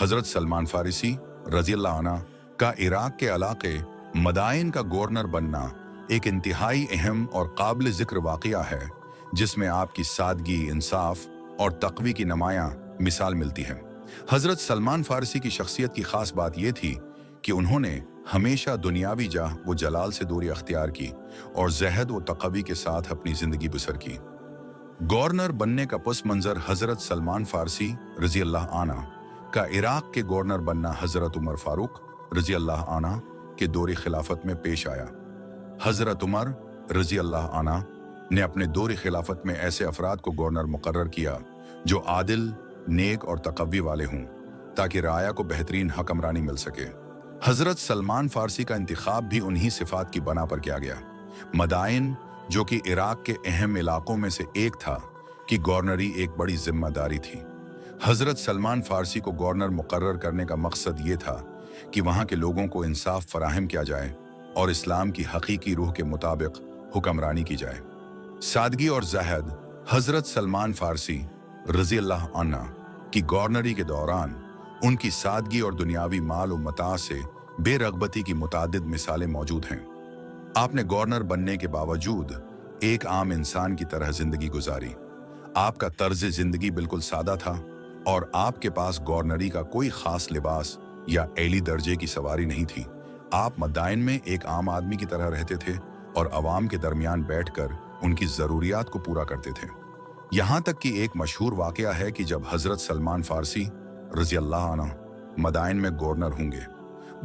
हजरत सलमान फारिसी रजी अल्लाह अन्हु का इराक के इलाके मदाइन का गवर्नर बनना एक इंतहाई अहम और काबिल जिक्र वाक़या है, जिसमें आपकी सादगी, इंसाफ और तक़वी की नुमायां मिसाल मिलती है। हजरत सलमान फारसी की शख्सियत की खास बात यह थी कि उन्होंने हमेशा दुनियावी जाह व जलाल से दूरी अख्तियार की और जहद व तक़वी के साथ अपनी जिंदगी बसर की। गवर्नर बनने का पस मंजर हजरत सलमान फारसी रजी अल्लाह अन्हु का इराक के गवर्नर बनना हजरत उमर फारूक रजी अल्लाह अन्हु के दौरे खिलाफत में पेश आया। हजरत उमर रजी अल्लाह अन्हु ने अपने दौरे खिलाफत में ऐसे अफराद को गवर्नर मुकर्रर किया जो आदिल, नेक और तक़वी वाले हों, ताकि राया को बेहतरीन हकमरानी मिल सके। हजरत सलमान फारसी का इंतखाब भी उन्हीं सिफात की बना पर किया गया। मदाइन, जो कि इराक के अहम इलाकों में से एक था, कि गवर्नरी एक बड़ी जिम्मेदारी थी। हजरत सलमान फारसी को गवर्नर मुकर्रर करने का मकसद ये था कि वहाँ के लोगों को इंसाफ फराहम किया जाए और इस्लाम की हकीकी रूह के मुताबिक हुक्मरानी की जाए। सादगी और ज़हद। हजरत सलमान फारसी रजी अल्लाह अन्हु की गवर्नरी के दौरान उनकी सादगी और दुनियावी माल और मता से बेरगबती की मुतादिद मिसालें मौजूद हैं। आपने गवर्नर बनने के बावजूद एक आम इंसान की तरह जिंदगी गुजारी। आपका तर्ज जिंदगी बिल्कुल सादा था और आपके पास गवर्नरी का कोई खास लिबास या एली दर्जे की सवारी नहीं थी। आप मदाइन में एक आम आदमी की तरह रहते थे और अवाम के दरमियान बैठकर उनकी ज़रूरियात को पूरा करते थे। यहाँ तक कि एक मशहूर वाक़या है कि जब हजरत सलमान फारसी रजी अल्लाह अन्हु मदाइन में गवर्नर होंगे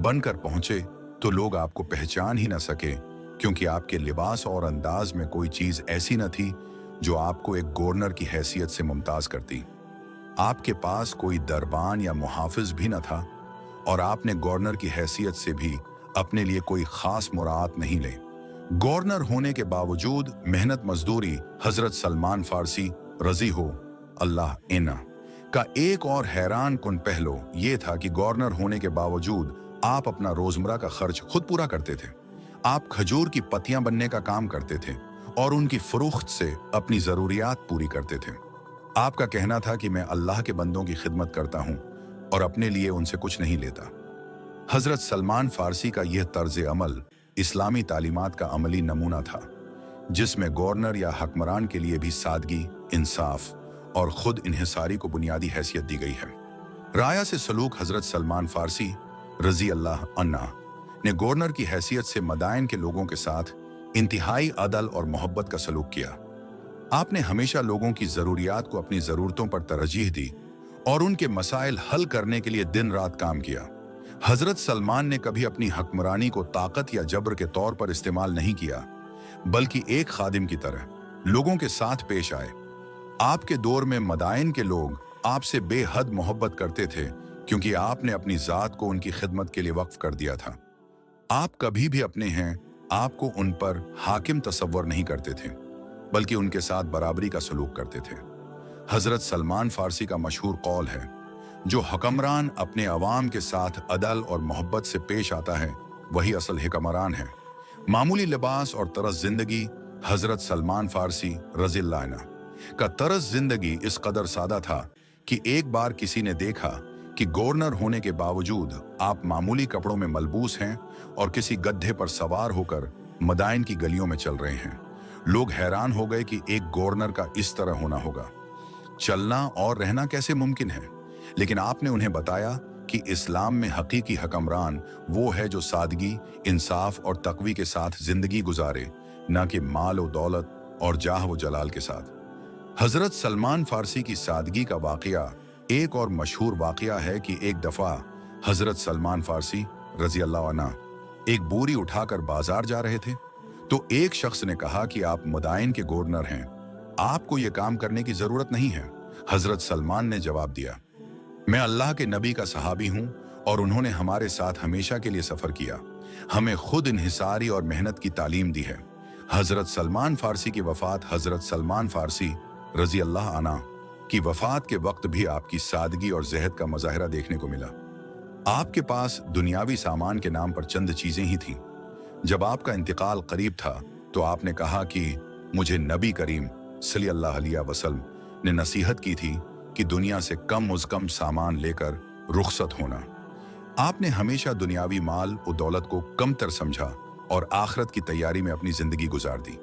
बनकर पहुंचे तो लोग आपको पहचान ही न सके, क्योंकि आपके लिबास और अंदाज में कोई चीज़ ऐसी न थी जो आपको एक गवर्नर की हैसियत से मुमताज करती। आपके पास कोई दरबान या मुहाफिज भी न था और आपने गवर्नर की हैसियत से भी अपने लिए कोई खास मुराद नहीं ले। गवर्नर होने के बावजूद मेहनत मजदूरी हजरत सलमान फारसी रजी हो अल्लाह अन्हु का एक और हैरान कुन पहलू ये था कि गवर्नर होने के बावजूद आप अपना रोजमर्रा का खर्च खुद पूरा करते थे। आप खजूर की पत्तियां बनने का काम करते थे और उनकी फरोख्त से अपनी जरूरियात पूरी करते थे। आपका कहना था कि मैं अल्लाह के बंदों की खिदमत करता हूं और अपने लिए उनसे कुछ नहीं लेता। हजरत सलमान फारसी का यह तर्ज अमल इस्लामी तालीमात का अमली नमूना था, जिसमें गवर्नर या हकमरान के लिए भी सादगी, इंसाफ और खुद इन्हिसारी को बुनियादी हैसियत दी गई है। राया से सलूक। हजरत सलमान फारसी रजी अल्लाह अन्हु ने गवर्नर की हैसियत से मदाइन के लोगों के साथ इंतहाई अदल और मोहब्बत का सलूक किया। आपने हमेशा लोगों की ज़रूरियात को अपनी ज़रूरतों पर तरजीह दी और उनके मसाइल हल करने के लिए दिन रात काम किया। हजरत सलमान ने कभी अपनी हकमरानी को ताकत या जबर के तौर पर इस्तेमाल नहीं किया, बल्कि एक खादिम की तरह लोगों के साथ पेश आए। आपके दौर में मदाइन के लोग आपसे बेहद मोहब्बत करते थे, क्योंकि आपने अपनी ज़ात को उनकी खिदमत के लिए वक्फ कर दिया था। आप कभी भी अपने हैं आपको उन पर हाकिम तसव्वुर नहीं करते थे, बल्कि उनके साथ बराबरी का सलूक करते थे। हजरत सलमान फारसी का मशहूर कौल है, जो हकमरान अपने अवाम के साथ अदल और मोहब्बत से पेश आता है, वही असल हुक्मरान है। मामूली लिबास और तरस जिंदगी। हजरत सलमान फारसी रज़ी अल्लाह अन्हु का तरस जिंदगी इस कदर सादा था कि एक बार किसी ने देखा कि गवर्नर होने के बावजूद आप मामूली कपड़ों में मलबूस हैं और किसी गड्ढे पर सवार होकर मदाइन की गलियों में चल रहे हैं। लोग हैरान हो गए कि एक गवर्नर का इस तरह होना होगा, चलना और रहना कैसे मुमकिन है। लेकिन आपने उन्हें बताया कि इस्लाम में हकीकी हकमरान वो है जो सादगी, इंसाफ और तक़वी के साथ जिंदगी गुजारे, न कि माल व दौलत और जाह व जलाल के साथ। हजरत सलमान फारसी की सादगी का वाक़या एक और मशहूर वाक़या है कि एक दफ़ा हजरत सलमान फारसी रज़ी अल्लाह अन्हु एक बोरी उठाकर बाजार जा रहे थे, तो एक शख्स ने कहा कि आप मदाइन के गवर्नर हैं, आपको ये काम करने की ज़रूरत नहीं है। हजरत सलमान ने जवाब दिया, मैं अल्लाह के नबी का सहाबी हूँ और उन्होंने हमारे साथ हमेशा के लिए सफ़र किया, हमें खुद इन्हिसारी और मेहनत की तालीम दी है। हजरत सलमान फारसी की वफ़ात। हजरत सलमान फारसी रज़ी अल्लाह अन्हु की वफ़ात के वक्त भी आपकी सादगी और ज़हद का मुज़ाहिरा देखने को मिला। आपके पास दुनियावी सामान के नाम पर चंद चीज़ें ही थीं। जब आपका इंतकाल करीब था तो आपने कहा कि मुझे नबी करीम सल्लल्लाहु अलैहि वसल्लम ने नसीहत की थी कि दुनिया से कम उज़ कम सामान लेकर रुखसत होना। आपने हमेशा दुनियावी माल और दौलत को कमतर समझा और आखिरत की तैयारी में अपनी जिंदगी गुजार दी।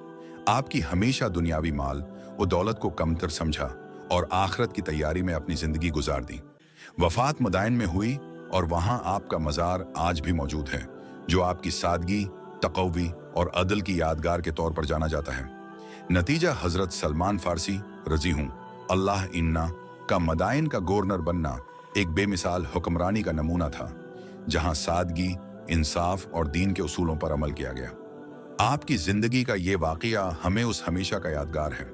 आपकी हमेशा दुनियावी माल और दौलत को कमतर समझा और आखिरत की तैयारी में अपनी जिंदगी गुजार दी। वफात मदाइन में हुई और वहां आपका मज़ार आज भी मौजूद है, जो आपकी सादगी, तक़वी और अदल की यादगार के तौर पर जाना जाता है। नतीजा हजरत सलमान फारसी रजी हूँ अल्लाह इन्ना का मदाइन का गवर्नर बनना एक बेमिसाल हुक्मरानी का नमूना था, जहां सादगी, इंसाफ और दीन के उसूलों पर अमल किया गया। आपकी जिंदगी का ये वाकया हमें उस हमेशा का यादगार है।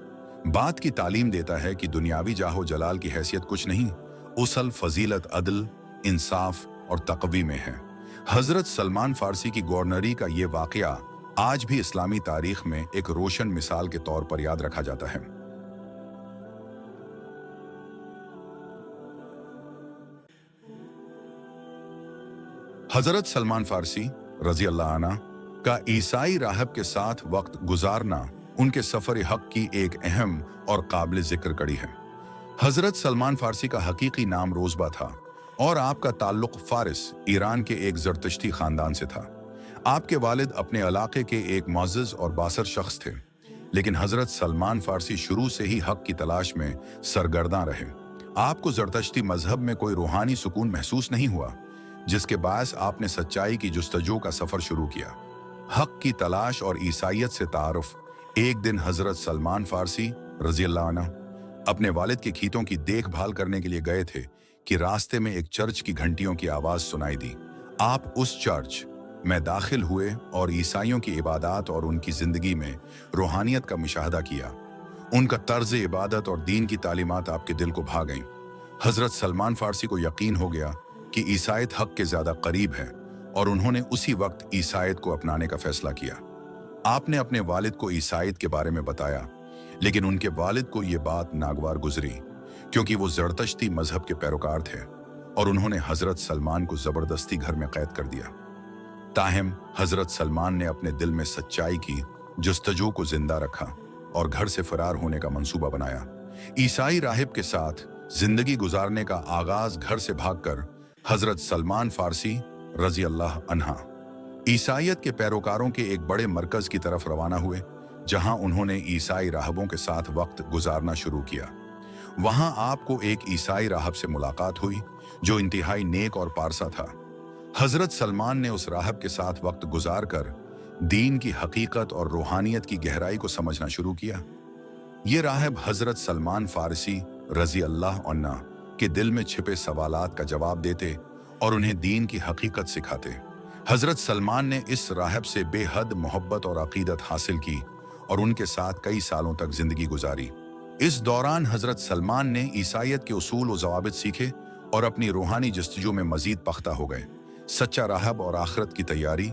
बात की तालीम देता है कि दुनियावी जाहो जलाल की हैसियत कुछ नहीं, उसल फजीलत अदल, इंसाफ और तक़वी में है। हजरत सलमान फारसी की गवर्नरी का ये वाकया आज भी इस्लामी तारीख में एक रोशन मिसाल के तौर पर याद रखा जाता है। हजरत सलमान फारसी रजी अल्लाह अन्हु का ईसाई राहब के साथ वक्त गुजारना उनके सफर हक की एक अहम और काबिल जिक्र कड़ी है। हजरत सलमान फारसी का हकीकी नाम रोजबा था और आपका ताल्लुक फारिस, ईरान के एक ज़रतश्ती खानदान से था। आपके वालिद अपने इलाके के एक मुअज़्ज़ज़ और बासर शख्स थे, लेकिन हजरत सलमान फारसी शुरू से ही हक की तलाश में सरगर्दा रहे। आपको ज़रतश्ती मजहब में कोई रूहानी सुकून महसूस नहीं हुआ, जिसके बायस आपने सच्चाई की जुस्तजू का सफर शुरू किया। हक की तलाश और ईसाइयत से तारुफ। एक दिन हजरत सलमान फारसी रजी अल्लाह अन्हु अपने वालिद के खेतों की देखभाल करने के लिए गए थे कि रास्ते में एक चर्च की घंटियों की आवाज सुनाई दी। आप उस चर्च में दाखिल हुए और ईसाइयों की इबादत और उनकी जिंदगी में रूहानियत का मुशाहदा किया। उनका तर्ज इबादत और दीन की तालीमात आपके दिल को भा गईं। हजरत सलमान फारसी को यकीन हो गया कि ईसाईयत हक के ज्यादा करीब है और उन्होंने उसी वक्त ईसाईयत को अपनाने का फैसला किया। आपने अपने वालिद को ईसाईयत के बारे में बताया, लेकिन उनके वालिद को ये बात नागवार गुजरी, क्योंकि वो ज़रतश्ती मजहब के पैरोकार थे और उन्होंने हजरत सलमान को जबरदस्ती घर में कैद कर दिया। ताहम हजरत सलमान ने अपने दिल में सच्चाई की जुस्तजू को जिंदा रखा और घर से फरार होने का मंसूबा बनाया। ईसाई राहिब के साथ जिंदगी गुजारने का आगाज घर से भागकर हजरत सलमान फारसी रजी अल्लाह अन्हा ईसाइयत के पैरोकारों के एक बड़े मरकज की तरफ रवाना हुए, जहां उन्होंने ईसाई राहबों के साथ वक्त गुजारना शुरू किया। वहां आपको एक ईसाई राहब से मुलाकात हुई जो इंतहाई नेक और पारसा था। हजरत सलमान ने उस राहब के साथ वक्त गुजार कर दीन की हकीकत और रूहानियत की गहराई को समझना शुरू किया। ये राहब हजरत सलमान फारसी रजी अल्लाह अन्हु के दिल में छिपे सवालात का जवाब देते और उन्हें दीन की हकीकत सिखाते। हजरत सलमान ने इस राहब से बेहद मोहब्बत और अकीदत हासिल की और उनके साथ कई सालों तक जिंदगी गुजारी। इस दौरान हजरत सलमान ने ईसाइयत के उसूल और ज़वाबित सीखे और अपनी रूहानी जस्तजू में मजीद पख्ता हो गए। सच्चा राहब और आखिरत की तैयारी।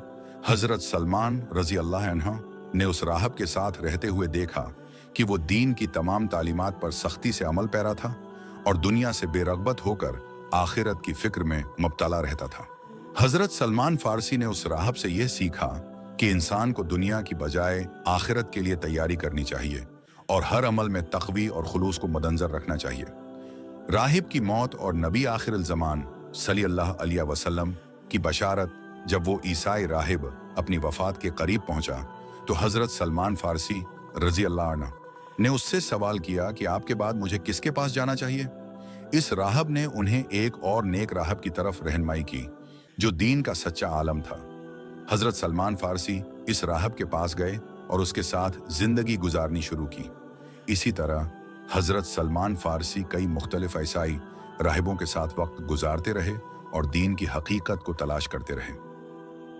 हजरत सलमान रजी अल्लाह अन्हु ने उस राहब के साथ रहते हुए देखा कि वो दीन की तमाम तालीमात पर सख्ती से अमल पैरा था और दुनिया से बेरगबत होकर आखिरत की फिक्र में मुब्तला रहता था। हजरत सलमान फारसी ने उस राहब से यह सीखा कि इंसान को दुनिया की बजाय आखिरत के लिए तैयारी करनी चाहिए और हर अमल में तक़वी और खुलूस को मद्देनज़र रखना चाहिए। राहिब की मौत और नबी आखिरुल ज़मान सल्लल्लाहु अलैहि वसल्लम की बशारत जब वो ईसाई राहिब अपनी वफात के करीब पहुंचा, तो हजरत सलमान फारसी रजी अल्लाह अन्हु ने उससे सवाल किया कि आपके बाद मुझे किसके पास जाना चाहिए। इस राहब ने उन्हें एक और नेक राहब की तरफ रहनुमाई की जो दीन का सच्चा आलम था। हजरत सलमान फारसी इस राहब के पास गए और उसके साथ जिंदगी गुजारनी शुरू की। इसी तरह हजरत सलमान फारसी कई मुख्तलिफ ईसाई राहिबों के साथ वक्त गुजारते रहे और दीन की हकीकत को तलाश करते रहे।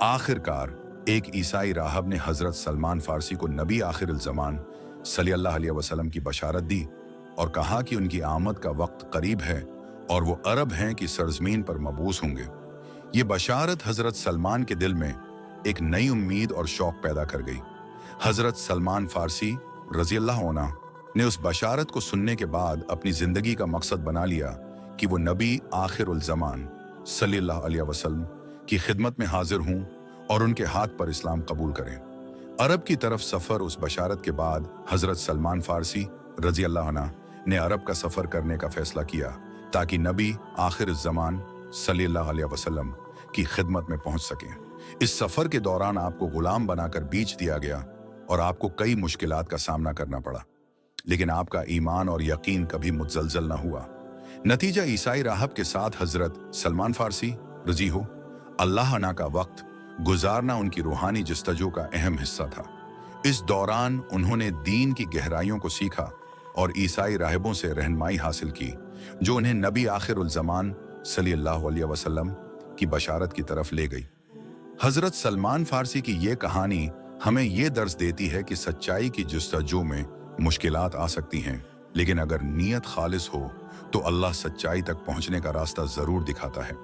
आखिरकार एक ईसाई राहब ने हजरत सलमान फारसी को नबी आखिरुल ज़मान सल्लल्लाहु अलैहि वसल्लम की बशारत दी और कहा कि उनकी आमद का वक्त करीब है और वो अरब हैं कि सरजमीन पर मबूस होंगे। ये बशारत हजरत सलमान के दिल में एक नई उम्मीद और शौक पैदा कर गई। हजरत सलमान फारसी रजी अल्लाह अन्हु ने उस बशारत को सुनने के बाद अपनी जिंदगी का मकसद बना लिया कि वो नबी आखिरुल ज़मान सल्लल्लाहु अलैहि वसल्लम की खिदमत में हाजिर हों और उनके हाथ पर इस्लाम कबूल करें। अरब की तरफ सफ़र। उस बशारत के बाद हजरत सलमान फारसी रजी अल्लाह अन्हु ने अरब का सफ़र करने का फैसला किया ताकि नबी आखिर ज़मान सल्लल्लाहु अलैहि वसल्लम की खिदमत में पहुंच सकें। इस सफर के दौरान आपको गुलाम बनाकर बेच दिया गया और आपको कई मुश्किलात का सामना करना पड़ा, लेकिन आपका ईमान और यकीन कभी मुतजलजल न हुआ। नतीजा ईसाई राहब के साथ हजरत सलमान फारसी रजी हो अल्लाह अना का वक्त गुजारना उनकी रूहानी जस्तजू का अहम हिस्सा था। इस दौरान उन्होंने दीन की गहराइयों को सीखा और ईसाई राहिबों से रहनुमाई हासिल की, जो उन्हें नबी आखिरुल ज़मान सल्लल्लाहु अलैहि वसल्लम की बशारत की तरफ ले गई। हजरत सलमान फारसी की ये कहानी हमें ये दर्स देती है कि सच्चाई की जस्तजू में मुश्किलात आ सकती हैं, लेकिन अगर नीयत खालिस हो तो अल्लाह सच्चाई तक पहुंचने का रास्ता जरूर दिखाता है।